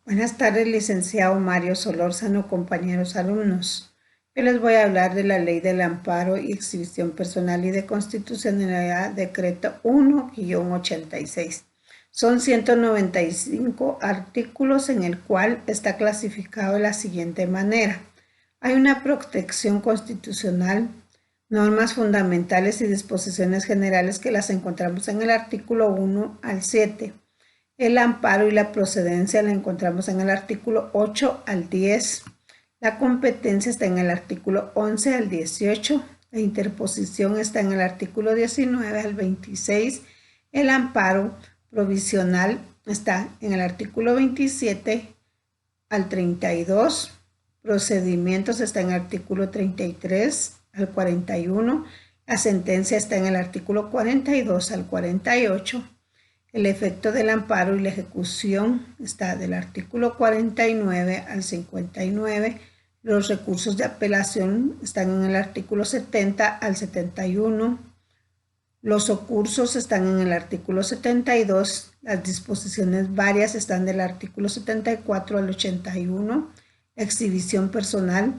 Buenas tardes, licenciado Mario Solórzano, compañeros alumnos. Yo les voy a hablar de la Ley del Amparo y Exhibición Personal y de Constitucionalidad, Decreto 1-86. Son 195 artículos en el cual está clasificado de la siguiente manera. Hay una protección constitucional, normas fundamentales y disposiciones generales que las encontramos en el artículo 1 al 7. El amparo y la procedencia la encontramos en el artículo 8 al 10. La competencia está en el artículo 11 al 18. La interposición está en el artículo 19 al 26. El amparo provisional está en el artículo 27 al 32. Procedimientos está en el artículo 33 al 41. La sentencia está en el artículo 42 al 48. El efecto del amparo y la ejecución está del artículo 49 al 59. Los recursos de apelación están en el artículo 70 al 71. Los ocursos están en el artículo 72. Las disposiciones varias están del artículo 74 al 81. La exhibición personal.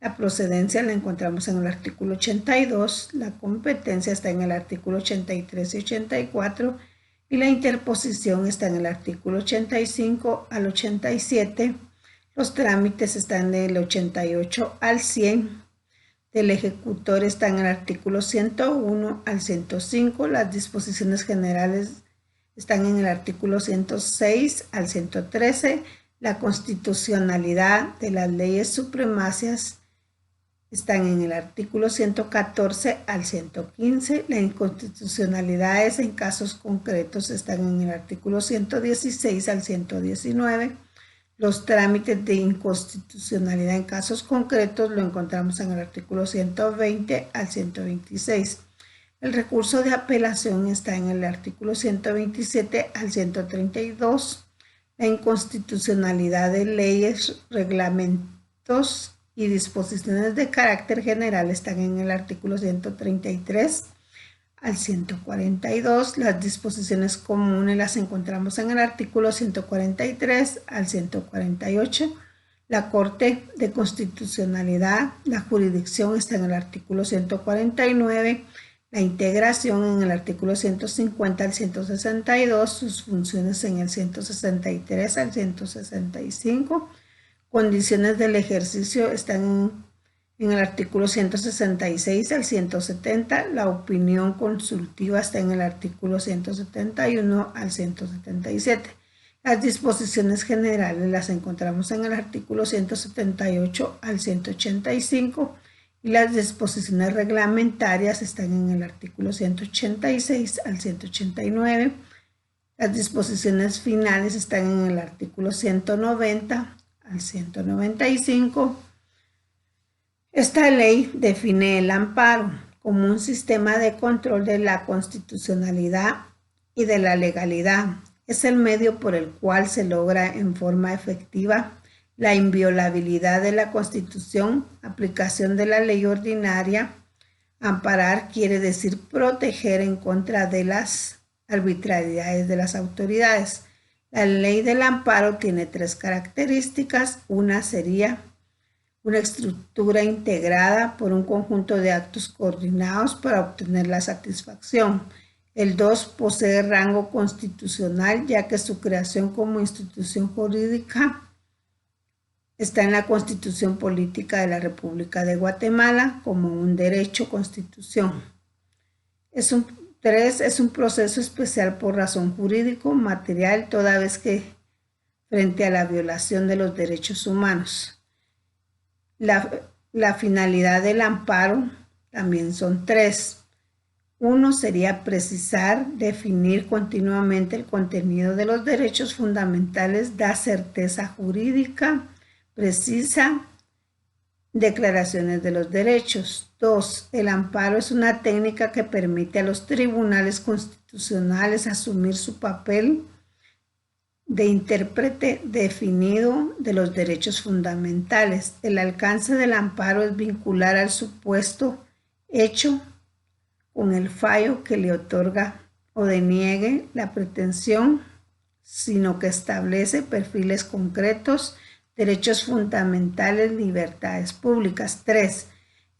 La procedencia la encontramos en el artículo 82. La competencia está en el artículo 83 y 84. Y la interposición está en el artículo 85 al 87. Los trámites están del 88 al 100. Del ejecutor está en el artículo 101 al 105. Las disposiciones generales están en el artículo 106 al 113. La constitucionalidad de las leyes supremacias están en el artículo 114 al 115. Las inconstitucionalidades en casos concretos están en el artículo 116 al 119. Los trámites de inconstitucionalidad en casos concretos lo encontramos en el artículo 120 al 126. El recurso de apelación está en el artículo 127 al 132. La inconstitucionalidad de leyes, reglamentos y disposiciones de carácter general están en el artículo 133 al 142. Las disposiciones comunes las encontramos en el artículo 143 al 148. La Corte de Constitucionalidad, la jurisdicción está en el artículo 149. La integración en el artículo 150 al 162. Sus funciones en el 163 al 165. Condiciones del ejercicio están en el artículo 166 al 170. La opinión consultiva está en el artículo 171 al 177. Las disposiciones generales las encontramos en el artículo 178 al 185. Y las disposiciones reglamentarias están en el artículo 186 al 189. Las disposiciones finales están en el artículo 190 al 195. Esta ley define el amparo como un sistema de control de la constitucionalidad y de la legalidad. Es el medio por el cual se logra en forma efectiva la inviolabilidad de la Constitución, aplicación de la ley ordinaria. Amparar quiere decir proteger en contra de las arbitrariedades de las autoridades. La ley del amparo tiene tres características. Una sería una estructura integrada por un conjunto de actos coordinados para obtener la satisfacción. El 2 posee rango constitucional, ya que su creación como institución jurídica está en la Constitución Política de la República de Guatemala como un derecho constitución. 3 es un proceso especial por razón jurídico material, toda vez que frente a la violación de los derechos humanos. La finalidad del amparo también son 3. 1 sería precisar, definir continuamente el contenido de los derechos fundamentales, da certeza jurídica precisa, declaraciones de los derechos. 2. El amparo es una técnica que permite a los tribunales constitucionales asumir su papel de intérprete definido de los derechos fundamentales. El alcance del amparo es vincular al supuesto hecho con el fallo que le otorga o deniegue la pretensión sino que establece perfiles concretos, derechos fundamentales, libertades públicas. 3.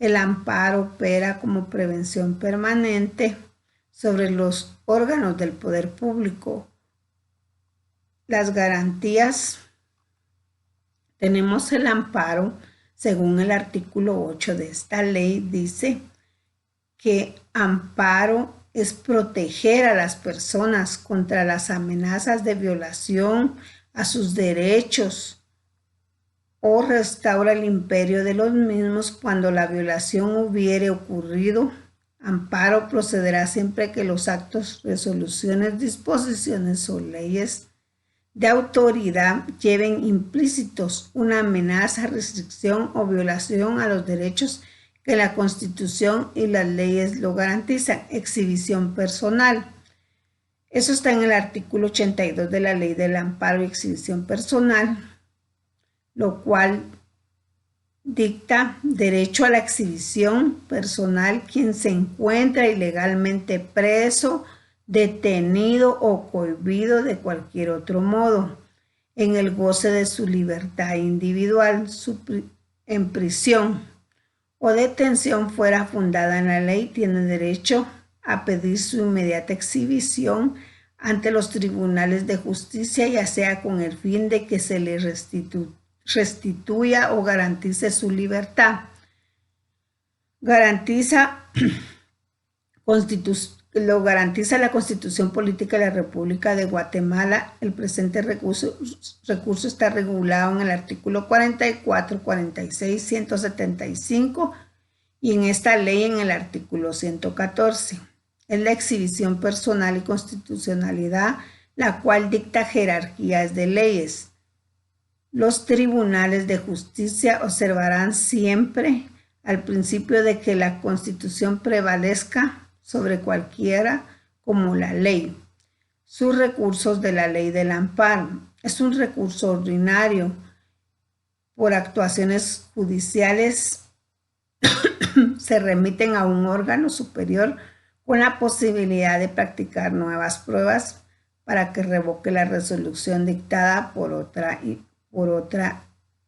El amparo opera como prevención permanente sobre los órganos del poder público. Las garantías, tenemos el amparo, según el artículo 8 de esta ley, dice que amparo es proteger a las personas contra las amenazas de violación a sus derechos o restaura el imperio de los mismos cuando la violación hubiere ocurrido. Amparo procederá siempre que los actos, resoluciones, disposiciones o leyes de autoridad lleven implícitos una amenaza, restricción o violación a los derechos que la Constitución y las leyes lo garantizan. Exhibición personal. Eso está en el artículo 82 de la Ley del Amparo y Exhibición Personal, lo cual dicta derecho a la exhibición personal quien se encuentra ilegalmente preso, detenido o cohibido de cualquier otro modo en el goce de su libertad individual, en prisión o detención fuera fundada en la ley, tiene derecho a pedir su inmediata exhibición ante los tribunales de justicia, ya sea con el fin de que se le restituya o garantice su libertad. Lo garantiza la Constitución Política de la República de Guatemala. El presente recurso está regulado en el artículo 44, 46, 175 y en esta ley en el artículo 114. Es la exhibición personal y constitucionalidad, la cual dicta jerarquías de leyes. Los tribunales de justicia observarán siempre al principio de que la Constitución prevalezca sobre cualquiera como la ley. Sus recursos de la ley del amparo. Es un recurso ordinario por actuaciones judiciales se remiten a un órgano superior con la posibilidad de practicar nuevas pruebas para que revoque la resolución dictada por otra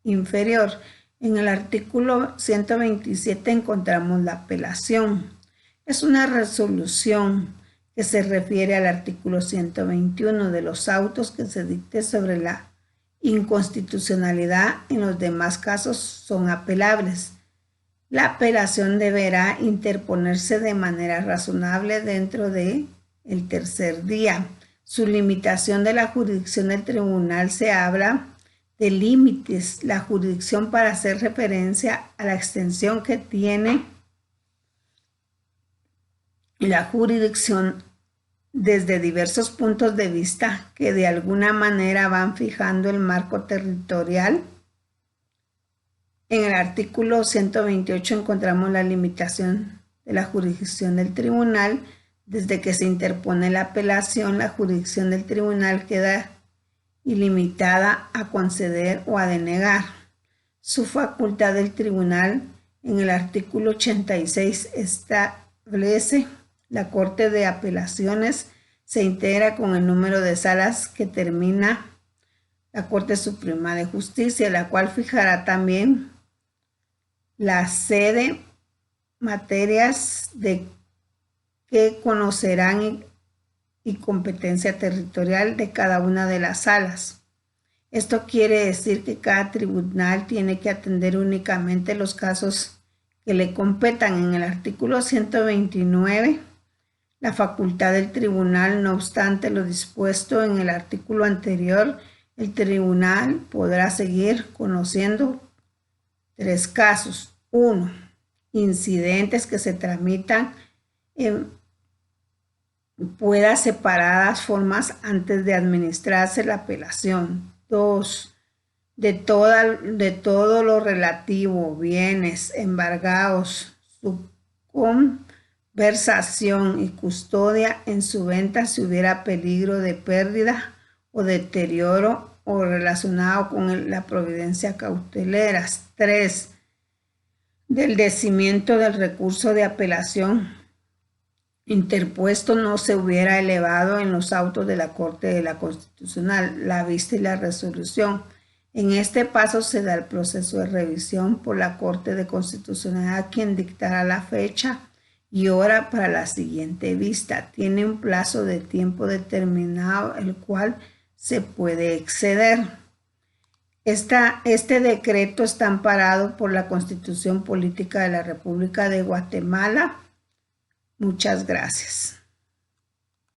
inferior. En el artículo 127 encontramos la apelación. Es una resolución que se refiere al artículo 121 de los autos que se dicte sobre la inconstitucionalidad. En los demás casos son apelables. La apelación deberá interponerse de manera razonable dentro del tercer día. Su limitación de la jurisdicción del tribunal, se habla de límites. La jurisdicción para hacer referencia a la extensión que tiene la jurisdicción desde diversos puntos de vista que de alguna manera van fijando el marco territorial. En el artículo 128 encontramos la limitación de la jurisdicción del tribunal. Desde que se interpone la apelación, la jurisdicción del tribunal queda ilimitada a conceder o a denegar. Su facultad del tribunal en el artículo 86 establece: la Corte de Apelaciones se integra con el número de salas que termina la Corte Suprema de Justicia, la cual fijará también la sede, materias de que conocerán y competencia territorial de cada una de las salas. Esto quiere decir que cada tribunal tiene que atender únicamente los casos que le competan. En el artículo 129, la facultad del tribunal, no obstante lo dispuesto en el artículo anterior, el tribunal podrá seguir conociendo 3 casos. 1. Incidentes que se tramitan en separadas formas antes de administrarse la apelación. 2. De todo lo relativo, bienes, embargados, su conversación y custodia en su venta si hubiera peligro de pérdida o deterioro o relacionado con la providencia cauteleras. 3. Del decimiento del recurso de apelación interpuesto no se hubiera elevado en los autos de la Corte de la Constitucional la vista y la resolución. En este paso se da el proceso de revisión por la Corte de Constitucionalidad, quien dictará la fecha y hora para la siguiente vista. Tiene un plazo de tiempo determinado, el cual se puede exceder. Este decreto está amparado por la Constitución Política de la República de Guatemala. Muchas gracias.